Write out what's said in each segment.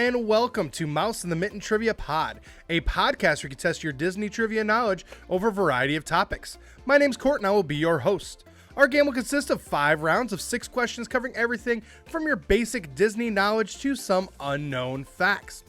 and welcome to Mouse in the Mitten Trivia Pod, a podcast where you can test your Disney trivia knowledge over a variety of topics. My name's Court and I will be your host. Our game will consist of 5 rounds of 6 questions covering everything from your basic Disney knowledge to some unknown facts.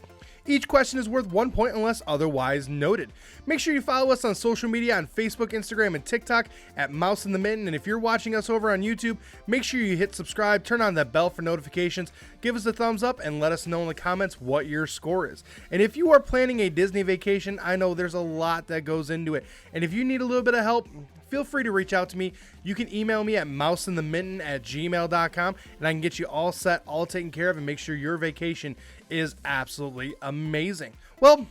Each question is worth 1 point unless otherwise noted. Make sure you follow us on social media on Facebook, Instagram, and TikTok at Mouse in the Mitten. And if you're watching us over on YouTube, make sure you hit subscribe, turn on that bell for notifications, give us a thumbs up, and let us know in the comments what your score is. And if you are planning a Disney vacation, I know there's a lot that goes into it. And if you need a little bit of help, feel free to reach out to me. You can email me at mouseinthemitten@gmail.com and I can get you all set, all taken care of, and make sure your vacation is absolutely amazing. Well,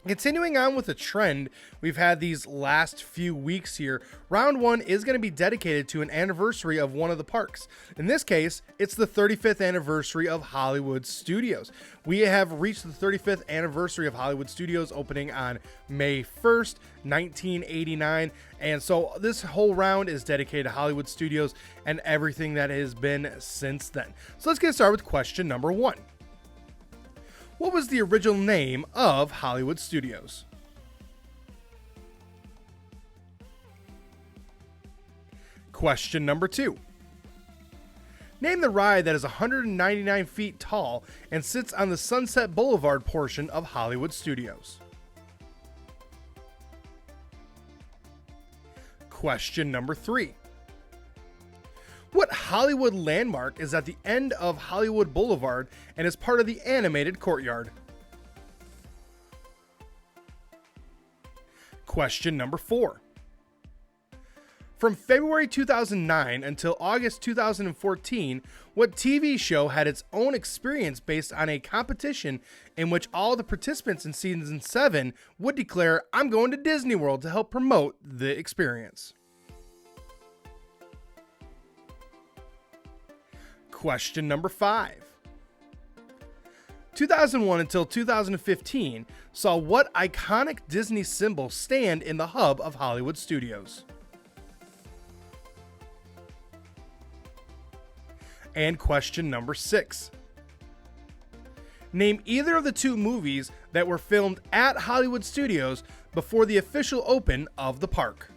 continuing on with the trend we've had these last few weeks here, round 1 is going to be dedicated to an anniversary of one of the parks. In this case, it's the 35th anniversary of Hollywood Studios. We have reached the 35th anniversary of Hollywood Studios opening on May 1st, 1989. And so this whole round is dedicated to Hollywood Studios and everything that has been since then. So let's get started with question number 1. What was the original name of Hollywood Studios? Question number 2. Name the ride that is 199 feet tall and sits on the Sunset Boulevard portion of Hollywood Studios. Question number 3. What Hollywood landmark is at the end of Hollywood Boulevard and is part of the animated courtyard? Question number 4. From February 2009 until August 2014, what TV show had its own experience based on a competition in which all the participants in season 7 would declare, "I'm going to Disney World" to help promote the experience? Question number 5. 2001 until 2015 saw what iconic Disney symbol stand in the hub of Hollywood Studios? And question number 6. Name either of the 2 movies that were filmed at Hollywood Studios before the official open of the park.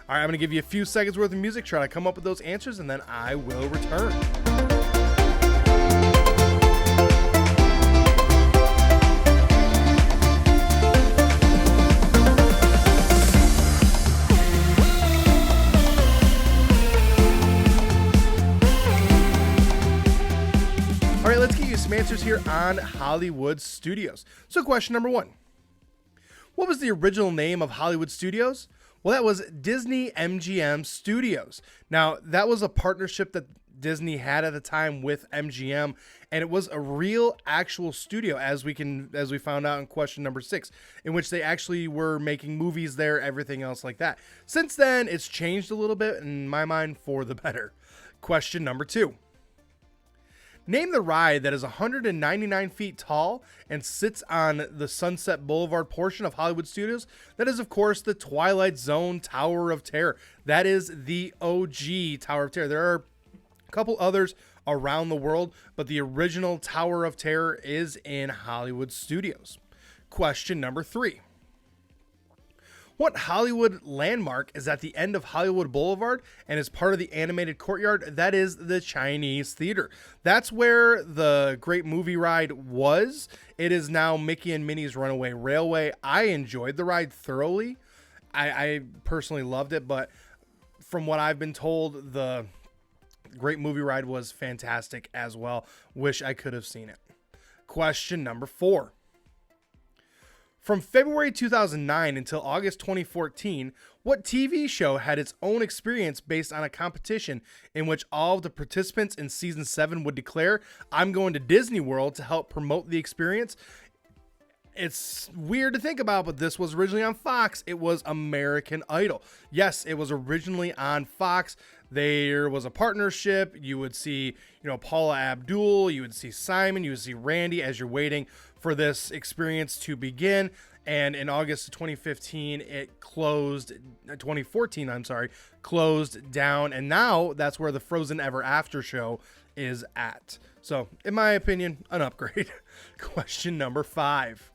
All right, I'm going to give you a few seconds worth of music, try to come up with those answers, and then I will return. All right, let's get you some answers here on Hollywood Studios. So question number 1. What was the original name of Hollywood Studios? Well, that was Disney MGM Studios. Now, that was a partnership that Disney had at the time with MGM, and it was a real actual studio, as we found out in question number 6, in which they actually were making movies there, everything else like that. Since then, it's changed a little bit, in my mind, for the better. Question number 2. Name the ride that is 199 feet tall and sits on the Sunset Boulevard portion of Hollywood Studios. That is, of course, the Twilight Zone Tower of Terror. That is the OG Tower of Terror. There are a couple others around the world, but the original Tower of Terror is in Hollywood Studios. Question number 3. What Hollywood landmark is at the end of Hollywood Boulevard and is part of the animated courtyard? That is the Chinese Theater. That's where the Great Movie Ride was. It is now Mickey and Minnie's Runaway Railway. I enjoyed the ride thoroughly. I personally loved it, but from what I've been told, the Great Movie Ride was fantastic as well. Wish I could have seen it. Question number 4. From February 2009 until August 2014, what TV show had its own experience based on a competition in which all of the participants in season 7 would declare, "I'm going to Disney World" to help promote the experience? It's weird to think about, but this was originally on Fox. It was American Idol. Yes, it was originally on Fox. There was a partnership. You would see, Paula Abdul, you would see Simon, you would see Randy as you're waiting for this experience to begin. And in August of 2015, it closed, 2014, I'm sorry, closed down. And now that's where the Frozen Ever After show is at. So, in my opinion, an upgrade. Question number 5.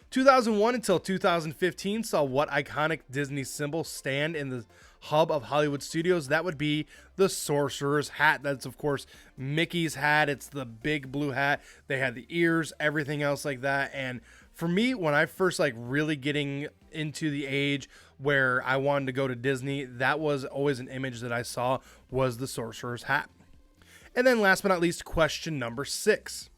2001 until 2015 saw what iconic Disney symbol stand in the hub of Hollywood studios? That would be the Sorcerer's Hat. That's, of course, Mickey's hat. It's the big blue hat. They had the ears, everything else like that. And for me, when I first really getting into the age where I wanted to go to Disney, that was always an image that I saw, was the Sorcerer's Hat. And then last but not least, question number 6.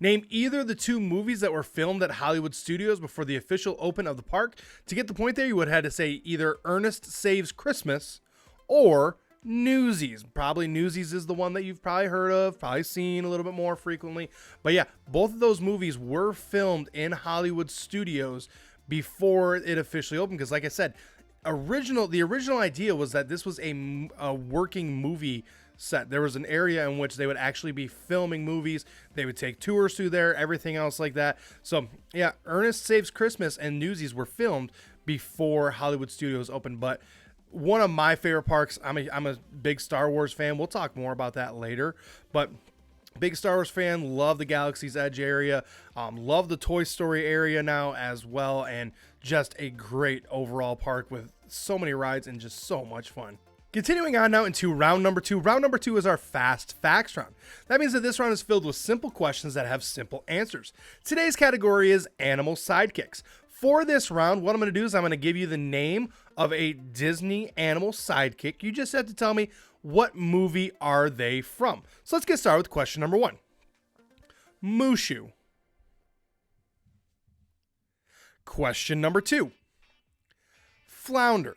Name either the 2 movies that were filmed at Hollywood Studios before the official open of the park. To get the point there, you would have had to say either Ernest Saves Christmas or Newsies. Probably Newsies is the one that you've probably heard of, probably seen a little bit more frequently. But yeah, both of those movies were filmed in Hollywood Studios before it officially opened. Because like I said, the original idea was that this was a working movie set. There was an area in which they would actually be filming movies. They would take tours through there, everything else like that. So yeah, Ernest Saves Christmas and Newsies were filmed before Hollywood Studios opened. But one of my favorite parks, I'm a big Star Wars fan. We'll talk more about that later. But big Star Wars fan, love the Galaxy's Edge area, love the Toy Story area now as well, and just a great overall park with so many rides and just so much fun. Continuing on now into round number 2. Round number 2 is our fast facts round. That means that this round is filled with simple questions that have simple answers. Today's category is animal sidekicks. For this round, what I'm going to do is I'm going to give you the name of a Disney animal sidekick. You just have to tell me what movie are they from. So let's get started with question number 1. Mushu. Question number 2. Flounder.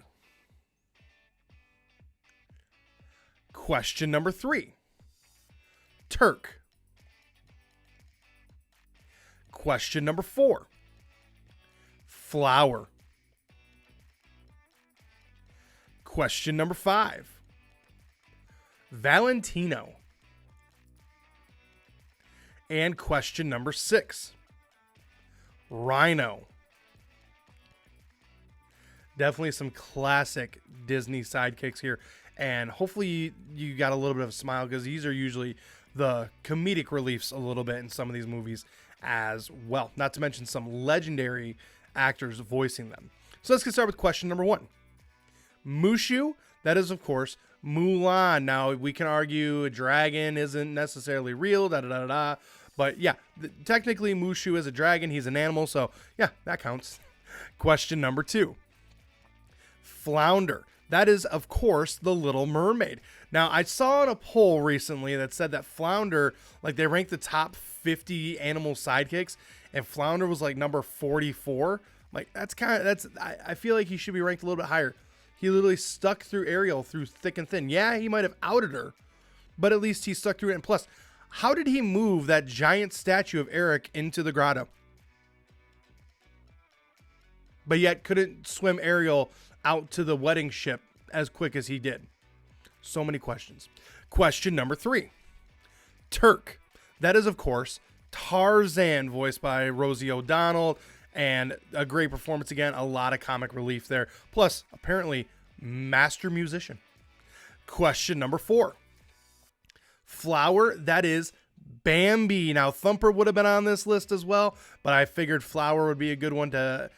Question number 3. Turk. Question number 4. Flower. Question number 5. Valentino. And question number 6. Rhino. Definitely some classic Disney sidekicks here. And hopefully you got a little bit of a smile, because these are usually the comedic reliefs a little bit in some of these movies as well. Not to mention some legendary actors voicing them. So let's get started with question number 1. Mushu, that is, of course, Mulan. Now, we can argue a dragon isn't necessarily real, da-da-da-da-da. But yeah, technically Mushu is a dragon. He's an animal, so yeah, that counts. Question number 2. Flounder. That is, of course, the Little Mermaid. Now, I saw in a poll recently that said that Flounder, they ranked the top 50 animal sidekicks, and Flounder was number 44. I feel like he should be ranked a little bit higher. He literally stuck through Ariel through thick and thin. Yeah, he might have outed her, but at least he stuck through it. And plus, how did he move that giant statue of Eric into the grotto, but yet couldn't swim Ariel out to the wedding ship as quick as he did? So many questions. Question number 3. Turk. That is, of course, Tarzan, voiced by Rosie O'Donnell, and a great performance again. A lot of comic relief there. Plus, apparently, master musician. Question number 4. Flower. That is Bambi. Now, Thumper would have been on this list as well, but I figured Flower would be a good one to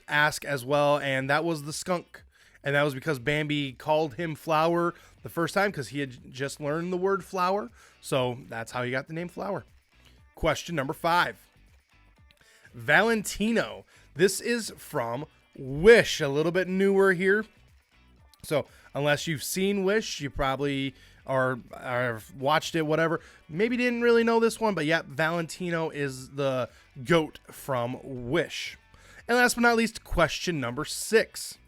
ask as well, and that was the skunk. And that was because Bambi called him Flower the first time, because he had just learned the word flower. So that's how he got the name Flower. Question number 5. Valentino. This is from Wish, a little bit newer here. So unless you've seen Wish, you probably or watched it, whatever. Maybe didn't really know this one, but yeah, Valentino is the goat from Wish. And last but not least, question number 6.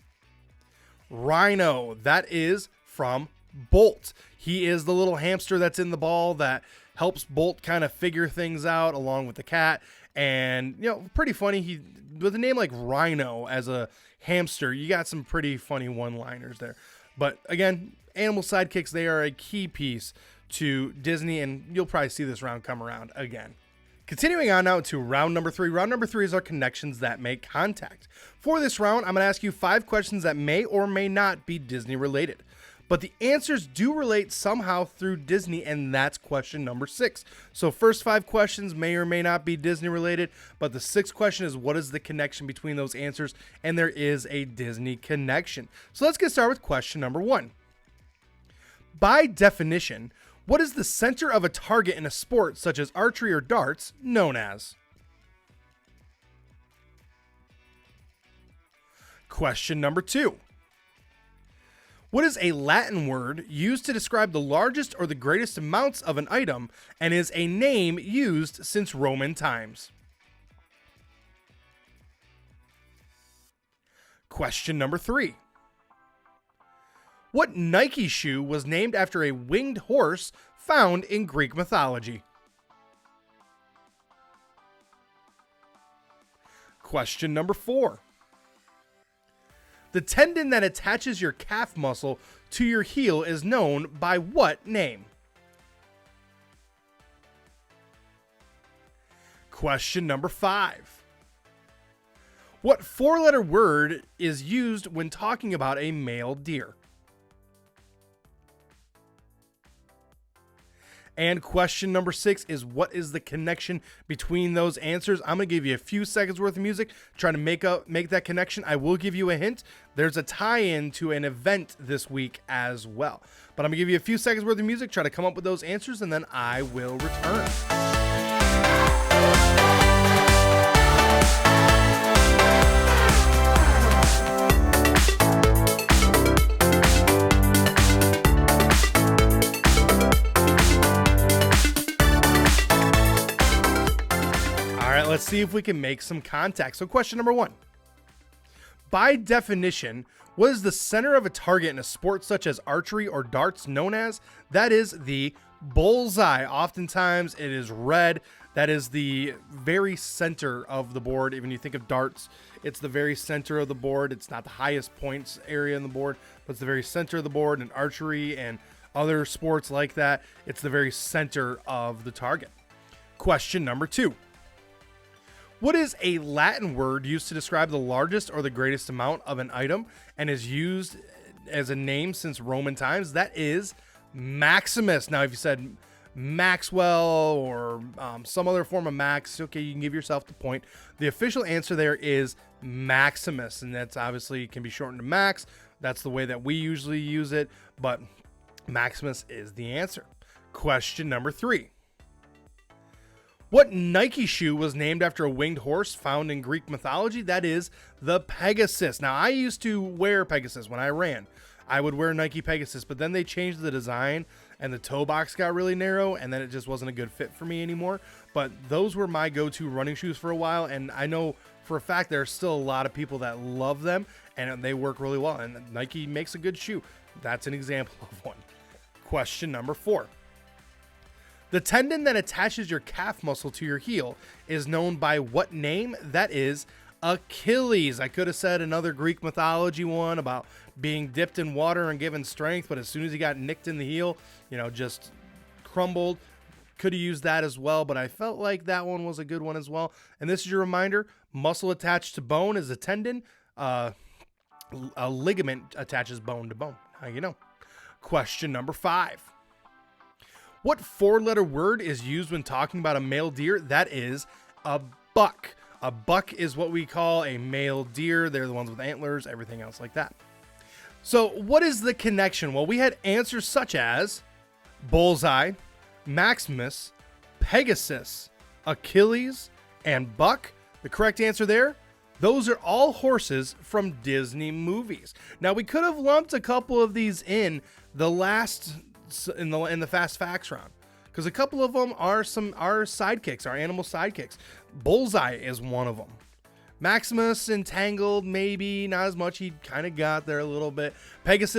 Rhino. That is from Bolt. He is the little hamster that's in the ball that helps Bolt kind of figure things out along with the cat. And, pretty funny. With a name like Rhino as a hamster, you got some pretty funny one-liners there. But again, animal sidekicks, they are a key piece to Disney, and you'll probably see this round come around again. Continuing on now to round number 3. Round number 3 is our connections that make contact. For this round, I'm going to ask you 5 questions that may or may not be Disney related. But the answers do relate somehow through Disney, and that's question number 6. So first 5 questions may or may not be Disney related, but the 6th question is what is the connection between those answers, and there is a Disney connection. So let's get started with question number 1. By definition, what is the center of a target in a sport such as archery or darts known as? Question number 2. What is a Latin word used to describe the largest or the greatest amounts of an item and is a name used since Roman times? Question number 3. What Nike shoe was named after a winged horse found in Greek mythology? Question number 4. The tendon that attaches your calf muscle to your heel is known by what name? Question number 5. What 4-letter word is used when talking about a male deer? And question number 6 is what is the connection between those answers? I'm going to give you a few seconds worth of music, trying to make that connection. I will give you a hint. There's a tie-in to an event this week as well. But I'm going to give you a few seconds worth of music, try to come up with those answers, and then I will return. Let's see if we can make some contact. So question number 1. By definition, what is the center of a target in a sport such as archery or darts known as? That is the bullseye. Oftentimes it is red. That is the very center of the board. When you think of darts, it's the very center of the board. It's not the highest points area in the board, but it's the very center of the board. In archery and other sports like that, it's the very center of the target. Question number 2. What is a Latin word used to describe the largest or the greatest amount of an item and is used as a name since Roman times? That is Maximus. Now, if you said Maxwell or some other form of Max, okay, you can give yourself the point. The official answer there is Maximus, and that's obviously can be shortened to Max. That's the way that we usually use it, but Maximus is the answer. Question number 3. What Nike shoe was named after a winged horse found in Greek mythology? That is the Pegasus. Now, I used to wear Pegasus when I ran. I would wear Nike Pegasus, but then they changed the design and the toe box got really narrow, and then it just wasn't a good fit for me anymore. But those were my go-to running shoes for a while, and I know for a fact there are still a lot of people that love them, and they work really well, and Nike makes a good shoe. That's an example of one. Question number 4. The tendon that attaches your calf muscle to your heel is known by what name? That is Achilles. I could have said another Greek mythology one about being dipped in water and given strength, but as soon as he got nicked in the heel, just crumbled. Could have used that as well, but I felt like that one was a good one as well. And this is your reminder, muscle attached to bone is a tendon. A ligament attaches bone to bone. Now you know. Question number 5. What 4-letter word is used when talking about a male deer? That is a buck. A buck is what we call a male deer. They're the ones with antlers, everything else like that. So what is the connection? Well, we had answers such as bullseye, Maximus, Pegasus, Achilles, and buck. The correct answer there, those are all horses from Disney movies. Now, we could have lumped a couple of these in the Fast Facts round, because a couple of them are our sidekicks, our animal sidekicks. Bullseye is one of them. Maximus, entangled, maybe not as much. He kind of got there a little bit. Pegasus